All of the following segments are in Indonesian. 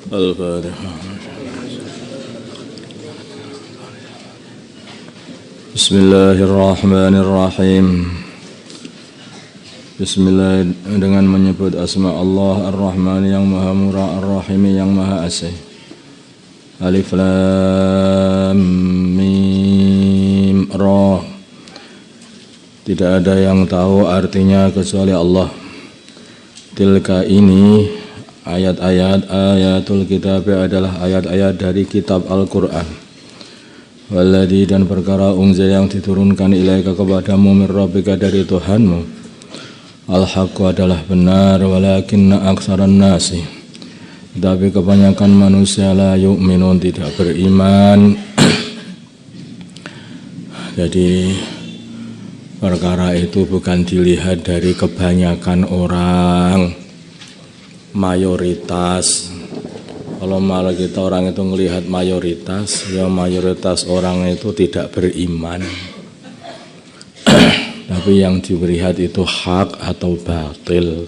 Al-Fatihah. Bismillahirrahmanirrahim. Bismillah, dengan menyebut asma Allah Ar-Rahman yang Maha Murah, Ar-Rahim yang Maha Asih. Alif Lam Mim Ra. Tidak ada yang tahu artinya kecuali Allah. Tilka ini ayat-ayat ayatul kitab adalah ayat-ayat dari kitab Al-Quran. Walladzi dan perkara unzila yang diturunkan ilaika kepadamu min rabbika dari Tuhanmu. Al-haqqu adalah benar, walakinna aksaran nasi, tapi kebanyakan manusia la yu'minun, tidak beriman. Jadi perkara itu bukan dilihat dari kebanyakan orang, mayoritas. Kalau malah kita orang itu melihat mayoritas, ya mayoritas orang itu tidak beriman. Tapi yang dilihat itu hak atau batil,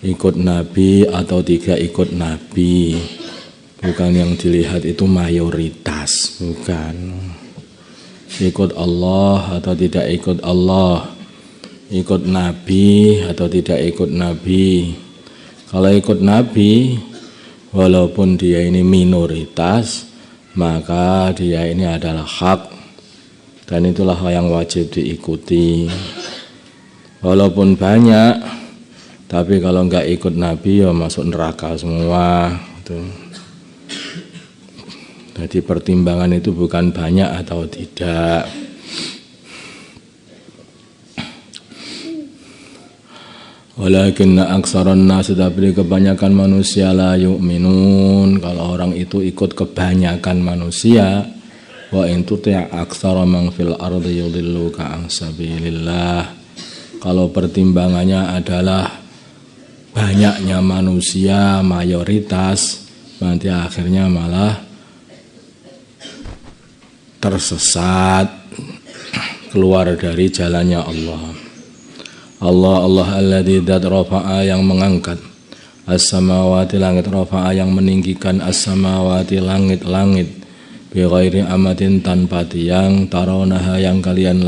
ikut Nabi atau tidak ikut Nabi. Bukan yang dilihat itu mayoritas, bukan. Ikut Allah atau tidak ikut Allah, ikut Nabi atau tidak ikut Nabi. Kalau ikut Nabi, walaupun dia ini minoritas, maka dia ini adalah hak, dan itulah yang wajib diikuti. Walaupun banyak, tapi kalau enggak ikut Nabi ya masuk neraka semua. Jadi pertimbangan itu bukan banyak atau tidak. Walakinna aksaran nas, tapi kebanyakan manusia la yu'minun. Kalau orang itu ikut kebanyakan manusia, wa in tuti' aksara man fil ardi yudilluka an sabilillah. Kalau pertimbangannya adalah banyaknya manusia, mayoritas, nanti akhirnya malah tersesat, keluar dari jalannya Allah. Allah alladzi dat rafa'a yang mengangkat, as-samawati langit, rafa'a yang meninggikan, as-samawati langit-langit, bi ghairi amatin tanpa tiang, tarawnaha yang kalian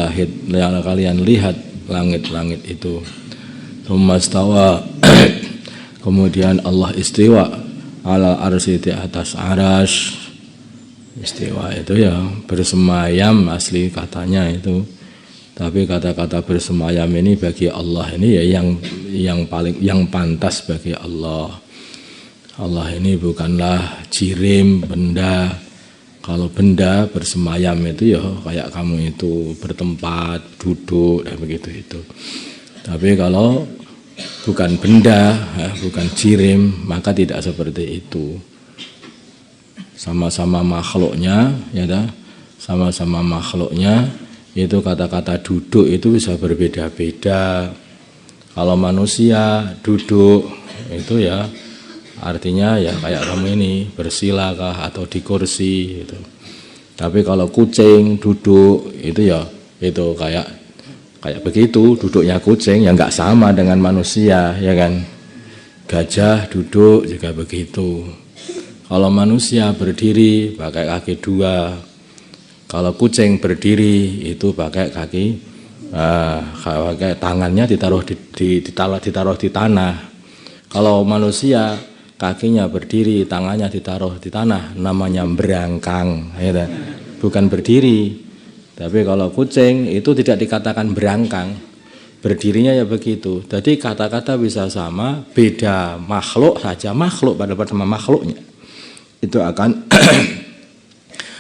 lihat langit-langit itu. Tsumma stawa kemudian Allah istiwa ala arsy, di atas arasy. Istiwa itu ya bersemayam asli katanya itu. Tapi kata-kata bersemayam ini bagi Allah ini ya yang pantas bagi Allah. Allah ini bukanlah jirim, benda. Kalau benda bersemayam itu ya kayak kamu itu bertempat, duduk dan begitu itu. Tapi kalau bukan benda, bukan jirim, maka tidak seperti itu. Sama-sama makhluknya, ya dah, sama-sama makhluknya. Itu kata-kata duduk itu bisa berbeda-beda. Kalau manusia duduk itu ya artinya ya kayak kamu ini bersilakah atau di kursi gitu. Tapi kalau kucing duduk itu ya itu kayak begitu, duduknya kucing ya nggak sama dengan manusia, ya kan. Gajah duduk juga begitu. Kalau manusia berdiri pakai kaki dua. Kalau kucing berdiri itu pakai kaki, pakai tangannya ditaruh di tanah. Kalau manusia kakinya berdiri, tangannya ditaruh di tanah, namanya berangkang, ya, bukan berdiri. Tapi kalau kucing itu tidak dikatakan berangkang, berdirinya ya begitu. Jadi kata-kata bisa sama, beda makhluk saja, makhluk pada sama makhluknya itu akan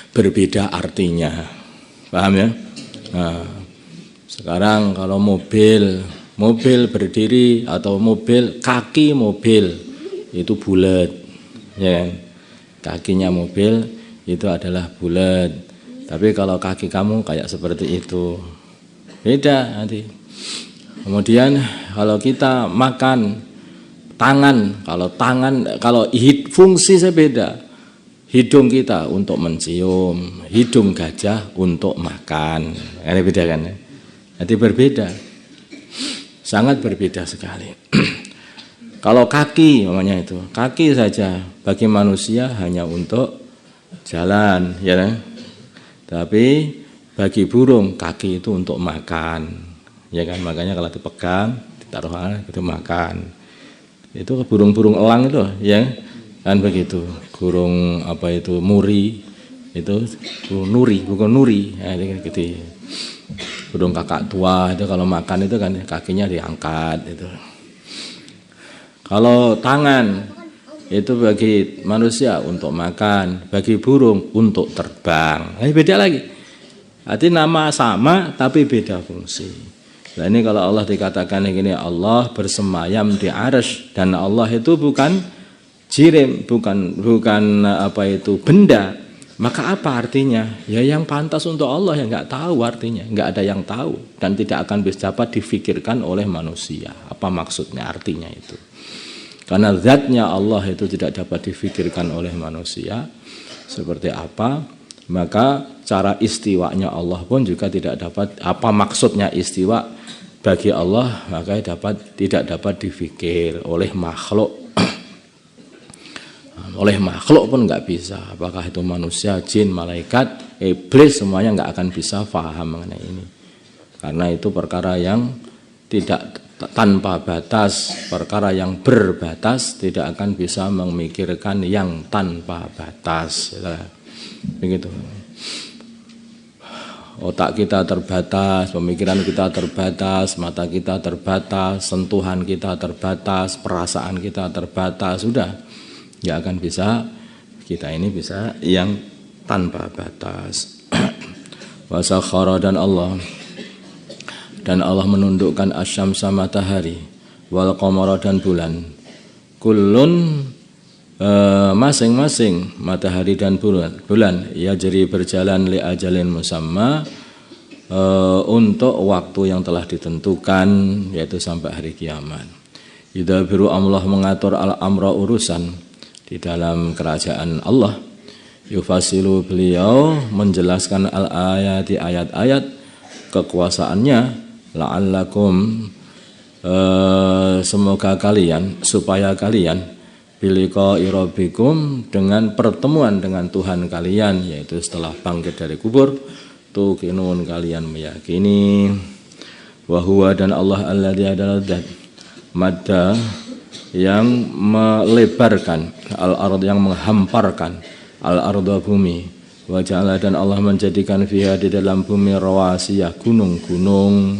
berbeda artinya, paham ya? Nah, sekarang kalau mobil berdiri atau kaki mobil itu bulat, ya kan? Kakinya mobil itu adalah bulat. Tapi kalau kaki kamu kayak seperti itu, beda nanti. Kemudian kalau kita makan kalau fungsi saya beda. Hidung kita untuk mencium, hidung gajah untuk makan. Ini beda kan? Jadi berbeda, sangat berbeda sekali. Kalau kaki, namanya itu, kaki saja bagi manusia hanya untuk jalan, ya kan? Tapi bagi burung kaki itu untuk makan, ya kan? Makanya kalau dipegang, ditaruh itu makan. Itu burung-burung elang itu, ya kan begitu. Burung apa itu muri, itu burung nuri, bukan nuri, ya, gitu. Burung kakak tua itu kalau makan itu kan kakinya diangkat itu. Kalau tangan itu bagi manusia untuk makan, bagi burung untuk terbang. Nah, beda lagi. Artinya nama sama tapi beda fungsi. Nah ini kalau Allah dikatakan ini Allah bersemayam di arsy, dan Allah itu bukan jirim, bukan apa itu benda. Maka apa artinya? Ya yang pantas untuk Allah yang nggak tahu artinya, nggak ada yang tahu dan tidak akan bisa dapat difikirkan oleh manusia. Apa maksudnya artinya itu? Karena zatnya Allah itu tidak dapat difikirkan oleh manusia seperti apa, maka cara istiwanya Allah pun juga tidak dapat, apa maksudnya istiwa bagi Allah, maka tidak dapat difikir oleh makhluk. Oleh makhluk pun nggak bisa, apakah itu manusia, jin, malaikat, iblis, semuanya nggak akan bisa paham mengenai ini. Karena itu perkara yang tidak tanpa batas, perkara yang berbatas tidak akan bisa memikirkan yang tanpa batas. Begitu. Otak kita terbatas, pemikiran kita terbatas, mata kita terbatas, sentuhan kita terbatas, perasaan kita terbatas, sudah nggak akan bisa. Kita ini bisa yang tanpa batas. Wasakhara, dan Allah menundukkan asyamsa matahari, wal qamara dan bulan, kullun masing-masing matahari dan bulan ya jadi berjalan li ajalin musamma, untuk waktu yang telah ditentukan, yaitu sampai hari kiamat. Yudabiru Allah mengatur al-amra urusan di dalam kerajaan Allah. Yufasilu, beliau menjelaskan al-ayati ayat-ayat kekuasaannya, la'allakum, semoga kalian, supaya kalian biliqa'i rabbikum, dengan pertemuan dengan Tuhan kalian, yaitu setelah bangkit dari kubur, tuqinun, kalian meyakini, wa huwa, dan Allah alladzi adalah zat, madda, yang melebarkan, al-ard, yang menghamparkan, al-ardha, bumi, wa ja'ala, dan Allah menjadikan fiha, di dalam bumi, rawasiyah, gunung-gunung,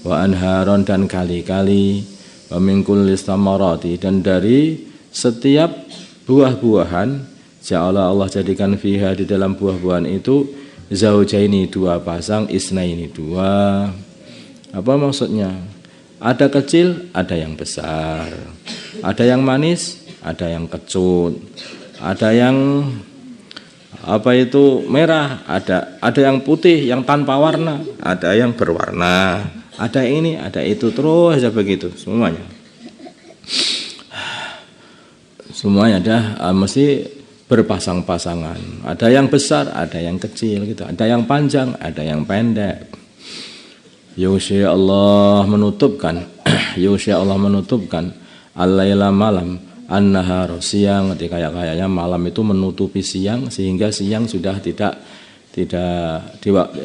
wa anharon, dan kali-kali, wa min kulli thamarati, dan dari setiap buah-buahan, ja'ala, Allah jadikan fiha, di dalam buah-buahan itu, zaujaini, dua pasang, isnaini, dua. Apa maksudnya? Ada kecil, ada yang besar, ada yang manis, ada yang kecut, ada yang apa itu merah, ada yang putih, yang tanpa warna, ada yang berwarna, ada ini, ada itu, terus aja begitu semuanya. Semuanya mesti berpasang-pasangan. Ada yang besar, ada yang kecil gitu. Ada yang panjang, ada yang pendek. Yusya Allah menutupkan Yusya Allah menutupkan al-laila, malam, an-nahar, siang, kayaknya malam itu menutupi siang, sehingga siang sudah tidak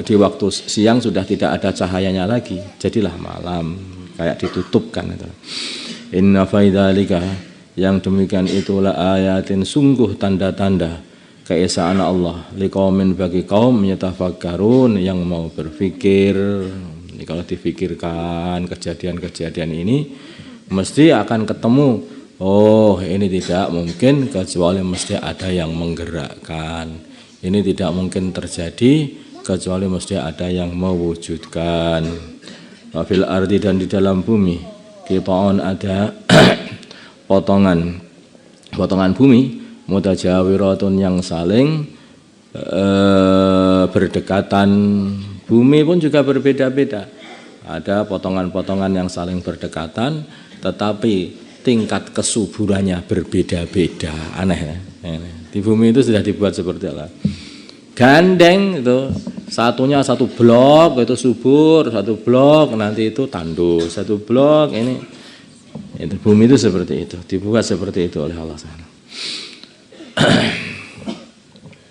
di waktu siang sudah tidak ada cahayanya lagi, jadilah malam, kayak ditutupkan itu. Inna faidalika, yang demikian itulah ayatin, sungguh tanda-tanda keesaan Allah, liqaumin, bagi kaum, yatafakkarun, yang mau berpikir. Ini kalau difikirkan kejadian-kejadian ini mesti akan ketemu, oh ini tidak mungkin kecuali mesti ada yang menggerakkan. Ini tidak mungkin terjadi kecuali mesti ada yang mewujudkan. Fil ardi, dan di dalam bumi, qita'un, ada potongan bumi, mutajawiratun, yang saling berdekatan. Bumi pun juga berbeda-beda. Ada potongan-potongan yang saling berdekatan, tetapi tingkat kesuburannya berbeda-beda. Aneh ya? Di bumi itu sudah dibuat seperti apa? Gandeng itu, satunya satu blok itu subur, satu blok nanti itu tandus, satu blok ini Itu bumi itu seperti itu, dibuat seperti itu oleh Allah Subhanahu.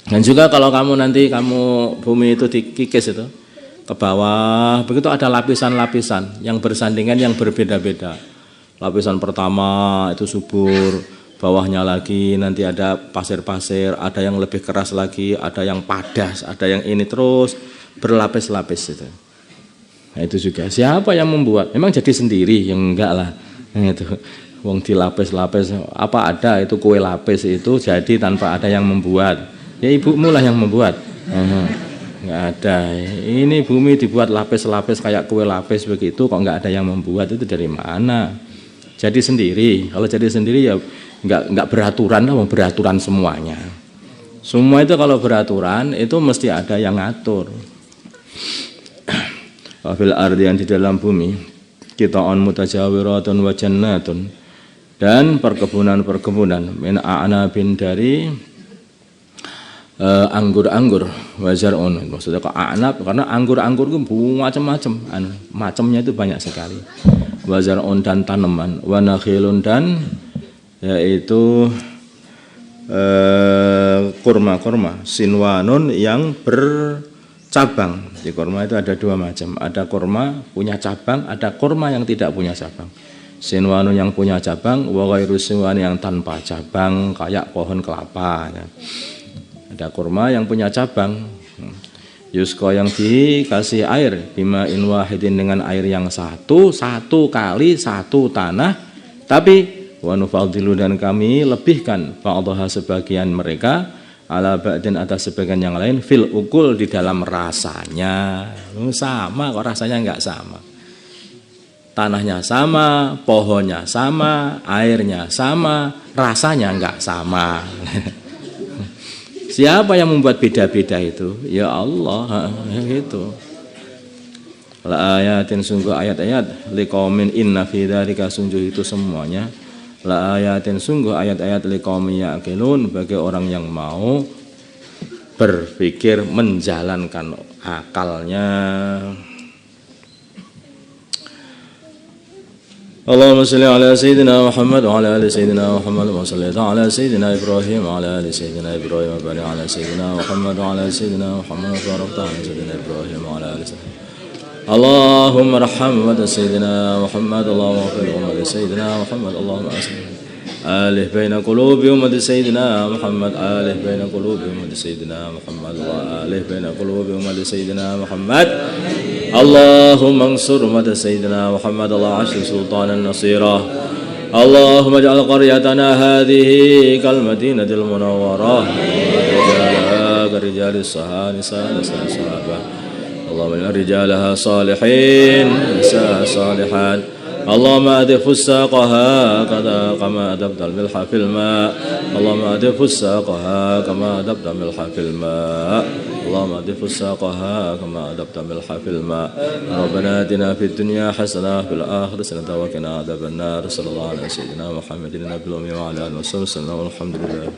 Dan juga kalau kamu bumi itu dikikis itu ke bawah, begitu ada lapisan-lapisan yang bersandingan yang berbeda-beda. Lapisan pertama itu subur, bawahnya lagi nanti ada pasir-pasir, ada yang lebih keras lagi, ada yang padas, ada yang ini terus berlapis-lapis itu. Nah, itu juga siapa yang membuat? Memang jadi sendiri? Yang enggak lah. Yang itu wong dilapis-lapis apa ada itu kue lapis itu jadi tanpa ada yang membuat. Ya ibumu lah yang membuat. Enggak ada. Ini bumi dibuat lapis-lapis kayak kue lapis begitu kok enggak ada yang membuat, itu dari mana? Jadi sendiri. Kalau jadi sendiri ya enggak beraturan, beraturan semuanya. Semua itu kalau beraturan itu mesti ada yang ngatur. Wafil ardi yang di dalam bumi qita'un mutajawiratun wa jannatun, dan perkebunan-perkebunan min a'nabin dari anggur-anggur, wazarun maksudnya kok a'nab karena anggur-anggur itu macam-macam, macamnya itu banyak sekali. Wazarun dan tanaman, wa nakhilun dan yaitu kurma-kurma, sinwanun yang bercabang. Di kurma itu ada dua macam, ada kurma punya cabang, ada kurma yang tidak punya cabang. Sinwanun yang punya cabang, wa ghairu sinwan yang tanpa cabang kayak pohon kelapa ya. Ada kurma yang punya cabang, yusko yang dikasih air bima in wahidin dengan air yang satu kali satu tanah, tapi wa nufaddilu dan kami lebihkan ba'daha sebagian mereka ala ba'din atas sebagian yang lain fil ukul di dalam rasanya. Sama kok rasanya enggak sama. Tanahnya sama, pohonnya sama, airnya sama, rasanya enggak sama. Siapa yang membuat beda-beda itu? Ya Allah, itu. La ayatin sungguh ayat-ayat liqaumin inna fi dzalika sungguh itu semuanya. La ayatin sungguh ayat-ayat liqaumin yaqilun bagi orang yang mau berpikir menjalankan akalnya. Allahumma shalli ala sayyidina Muhammad wa ala ali sayyidina Muhammad wa salli ala sayyidina Ibrahim wa ala ali sayyidina Ibrahim wa barik ala sayyidina Muhammad wa ala ali sayyidina Muhammad wa barik ala sayyidina Ibrahim wa ala ali sayyidina Allahumma arham wa sayyidina Muhammad Allahumma ighfir li sayyidina Muhammad Allahumma aslim alih baina qulubi ummati sayyidina Muhammad alih baina qulubi ummati sayyidina Muhammad wa alih baina qulubi ummati sayyidina Muhammad Allahumma ansur ummati sayyidina Muhammad Allah ashri sultanan nasira Allahumma ij'al qaryatana hadhihi kal madinatil munawwarah rijalis sahani sahabah Allahumma rijalaha salihin nisa salihat اللهم أدف الساقها كما أدبت الملح في الماء اللهم أدف الساقها كما أدبت الملح في الماء اللهم أدف الساقها كما أدبت الملح في الماء ربنا آتنا في الدنيا حسنة في الآخرة حسنة وقنا عذاب النار صلى الله على سيدنا محمد النبي الأمي وعلى آله وصحبه وسلم والحمد لله.